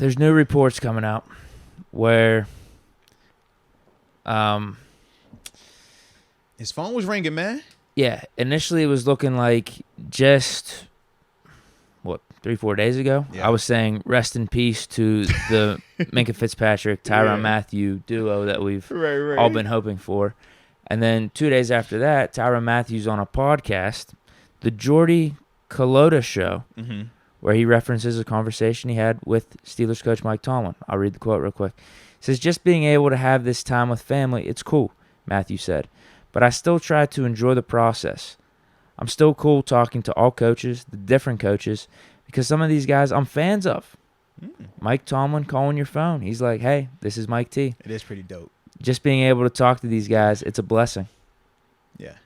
there's new reports coming out where his phone was ringing, man. Yeah, initially it was looking like just 3-4 days ago. Yeah. I was saying rest in peace to the Minkah Fitzpatrick, Tyrann Mathieu duo that we've all been hoping for. And then 2 days after that, Tyrann Mathieu's on a podcast, the Jordy Culotta Show, where he references a conversation he had with Steelers coach Mike Tomlin. I'll read the quote real quick. It says, "Just being able to have this time with family, it's cool," Mathieu said. "But I still try to enjoy the process. I'm still cool talking to all coaches, the different coaches, because some of these guys I'm fans of." Mike Tomlin calling your phone. He's like, "Hey, this is Mike T." It is pretty dope. Just being able to talk to these guys, it's a blessing. Yeah.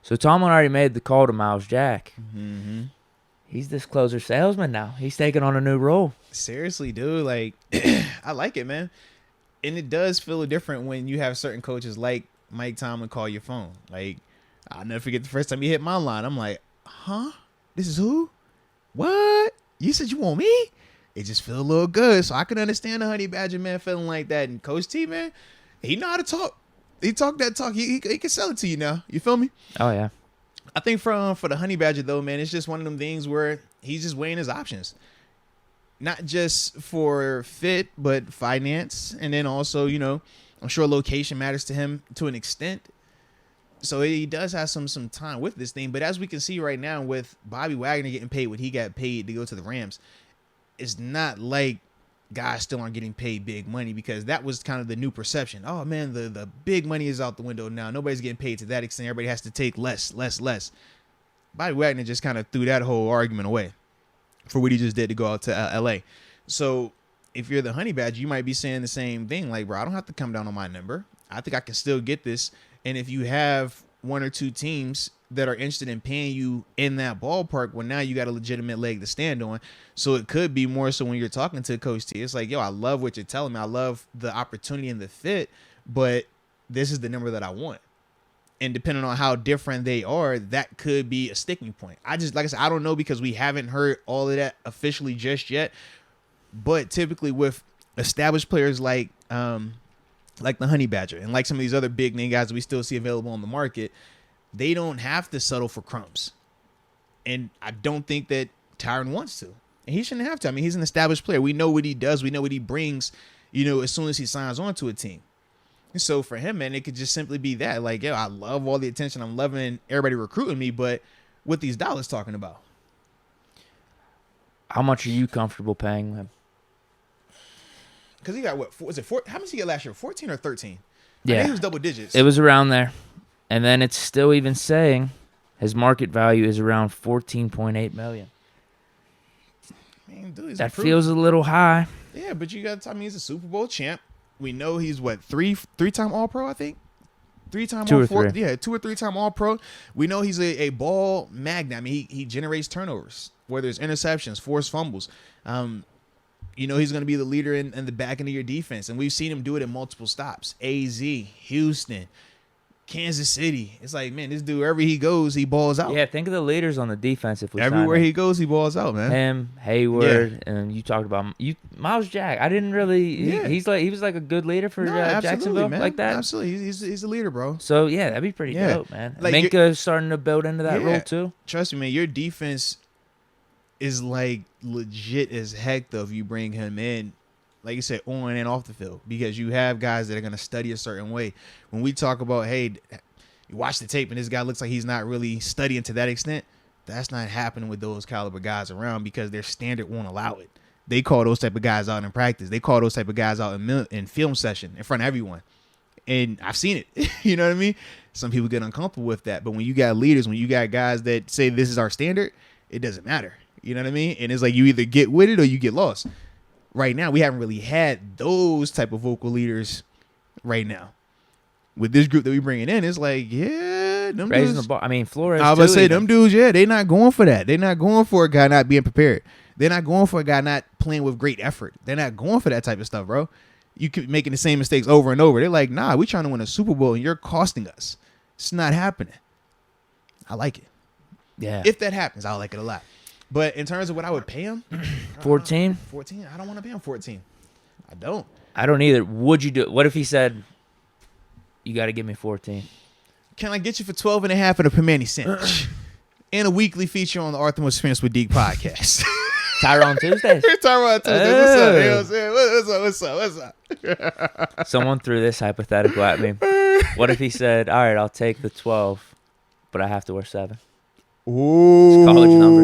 So Tomlin already made the call to Miles Jack. Mm-hmm. He's this closer salesman now. He's taking on a new role. Seriously, dude. Like, I like it, man. And it does feel different when you have certain coaches like Mike Tomlin call your phone. Like, I'll never forget the first time he hit my line. I'm like, huh? This is who? What? You said you want me? It just feel a little good. So I can understand the Honey Badger, man, feeling like that. And Coach T, man, he know how to talk. He talk that talk. He can sell it to you now. You feel me? Oh, yeah. I think for the Honey Badger, though, man, it's just one of them things where he's just weighing his options. Not just for fit, but finance. And then also, you know, I'm sure location matters to him to an extent. So he does have some time with this thing. But as we can see right now with Bobby Wagner getting paid what he got paid to go to the Rams, it's not like guys still aren't getting paid big money, because that was kind of the new perception. Oh, man, the big money is out the window now. Nobody's getting paid to that extent. Everybody has to take less. Bobby Wagner just kind of threw that whole argument away for what he just did to go out to L.A. So if you're the Honey Badger, you might be saying the same thing. Like, bro, I don't have to come down on my number. I think I can still get this. And if you have one or two teams that are interested in paying you in that ballpark, well, now you got a legitimate leg to stand on. So it could be more so when you're talking to Coach T. It's like, yo, I love what you're telling me. I love the opportunity and the fit, but this is the number that I want. And depending on how different they are, that could be a sticking point. Like I said, I don't know, because we haven't heard all of that officially just yet. But typically with established players like the Honey Badger and like some of these other big name guys that we still see available on the market, they don't have to settle for crumbs. And I don't think that Tyrann wants to. And he shouldn't have to. I mean, he's an established player. We know what he does. We know what he brings, you know, as soon as he signs on to a team. And so for him, man, it could just simply be that. Like, yo, I love all the attention. I'm loving everybody recruiting me, but what these dollars talking about? How much are you comfortable paying him? Because he got what? Was it 4? How much did he get last year? 14 or 13? Yeah. I think it was double digits. It was around there. And then it's still even saying his market value is around $14.8 million. Man, dude, that feels a little high. Yeah, but you got to tell me he's a Super Bowl champ. We know he's what, three-time All-Pro, I think? 3-time All-Pro? Yeah, 2 or 3-time All-Pro. We know he's a ball magnet. I mean, he generates turnovers, whether it's interceptions, forced fumbles. You know he's going to be the leader in the back end of your defense, and we've seen him do it in multiple stops. AZ, Houston, Kansas City. It's like, man, this dude, wherever he goes, he balls out. Yeah, think of the leaders on the defense. If we everywhere he goes, he balls out, man. Him, Hayward, and you talked about Miles Jack. I didn't really. He was like a good leader for Jacksonville, man. Like that. Absolutely, he's a leader, bro. So yeah, that'd be pretty dope, man. Like Minkah's starting to build into that role too. Trust me, man. Your defense is like legit as heck, though, if you bring him in. Like you said, on and off the field, because you have guys that are going to study a certain way. When we talk about, hey, you watch the tape and this guy looks like he's not really studying to that extent, that's not happening with those caliber guys around, because their standard won't allow it. They call those type of guys out in practice. They call those type of guys out in film session in front of everyone. And I've seen it. You know what I mean? Some people get uncomfortable with that. But when you got leaders, when you got guys that say this is our standard, it doesn't matter. You know what I mean? And it's like you either get with it or you get lost. Right now, we haven't really had those type of vocal leaders right now. With this group that we bringing in, it's like, yeah, them raising dudes. the ball. I mean, Flores. I was about to say, them dudes, yeah, they not going for that. They're not going for a guy not being prepared. They're not going for a guy not playing with great effort. They're not going for that type of stuff, bro. You keep making the same mistakes over and over. They're like, nah, we trying to win a Super Bowl and you're costing us. It's not happening. I like it. Yeah. If that happens, I like it a lot. But in terms of what I would pay him, 14. 14. I don't want to pay him 14. I don't. I don't either. Would you do it? What if he said, "You got to give me 14"? Can I get you for 12 and a half at a Permani sandwich and a weekly feature on the Arthur Experience with Deke podcast? Tyrann Tuesdays. Tyrann Tuesdays. What's up? What's up? Someone threw this hypothetical at me. What if he said, "All right, I'll take the 12, but I have to wear 7"? Ooh, college number.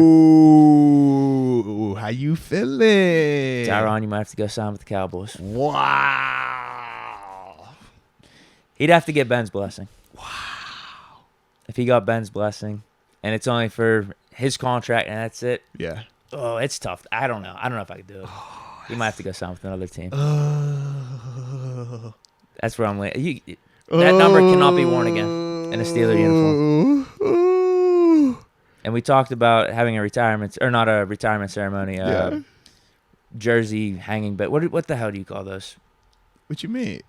Ooh, how you feeling? Tyrann, you might have to go sign with the Cowboys. Wow. He'd have to get Ben's blessing. Wow. If he got Ben's blessing, and it's only for his contract, and that's it. Yeah. Oh, it's tough. I don't know. I don't know if I could do it. He might have to go sign with another team. That's where I'm waiting. That number cannot be worn again in a Steeler uniform. And we talked about having a retirement, or not a retirement ceremony, jersey hanging. But what the hell do you call those? What you mean?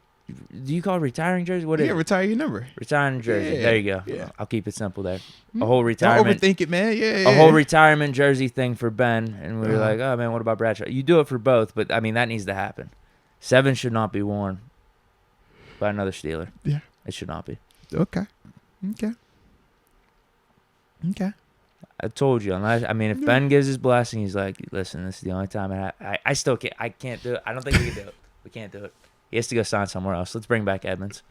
Do you call it retiring jersey? What is it? Retire your number. Retiring jersey. Yeah, there you go. Yeah. I'll keep it simple there. A whole retirement. Don't overthink it, man. Yeah. A whole retirement jersey thing for Ben. And we were like, oh, man, what about Bradshaw? You do it for both, but, I mean, that needs to happen. 7 should not be worn by another Steeler. Yeah. It should not be. Okay. I told you. If Ben gives his blessing, he's like, listen, this is the only time I still can't. I can't do it. I don't think we can do it. We can't do it. He has to go sign somewhere else. Let's bring back Edmonds.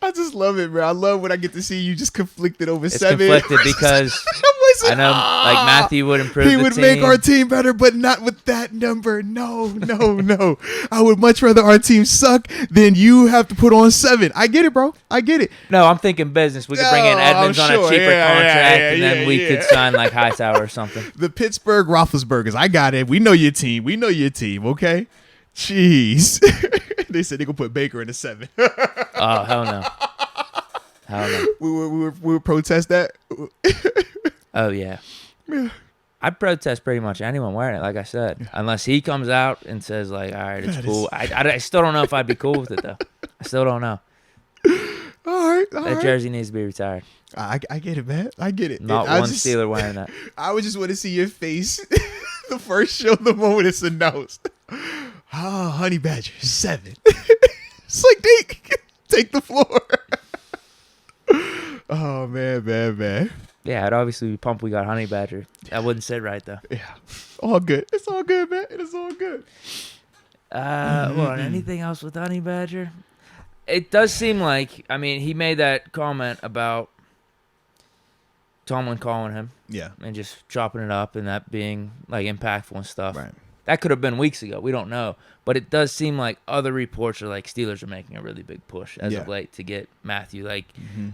I just love it, bro. I love when I get to see you just conflicted over It's 7. conflicted because I know, like, Mathieu would improve the team. He would make our team better, but not with that number. No. I would much rather our team suck than you have to put on 7. I get it, bro. I get it. No, I'm thinking business. We could bring in Edmonds on a cheaper contract, and then we could sign, like, Hightower or something. The Pittsburgh Roethlisbergers. I got it. We know your team. Okay? Jeez. They said they gonna put Baker in the 7. Oh, hell no. We would protest that. Oh, yeah. I'd protest pretty much anyone wearing it, like I said. Unless he comes out and says, like, all right, it's cool. I still don't know if I'd be cool with it, though. I still don't know. All right. That jersey needs to be retired. I get it, man. I get it. Not one Steeler wearing that. I would just want to see your face the first show, the moment it's announced. Honey Badger, 7. It's like, Deke, take the floor. Oh, man. Yeah, I'd obviously be pumped we got Honey Badger. That wouldn't sit right, though. Yeah. All good. It's all good, man. It is all good. Anything else with Honey Badger? It does seem like, he made that comment about Tomlin calling him. Yeah. And just chopping it up and that being, like, impactful and stuff. Right. That could have been weeks ago. We don't know. But it does seem like other reports are like Steelers are making a really big push as of late to get Mathieu. Like,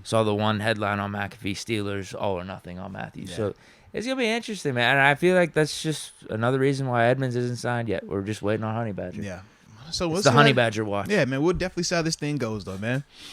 saw the one headline on McAfee, Steelers all or nothing on Mathieu. Yeah. So it's going to be interesting, man. And I feel like that's just another reason why Edmonds isn't signed yet. We're just waiting on Honey Badger. Yeah. So it's the Honey Badger watch. Yeah, man. We'll definitely see how this thing goes, though, man.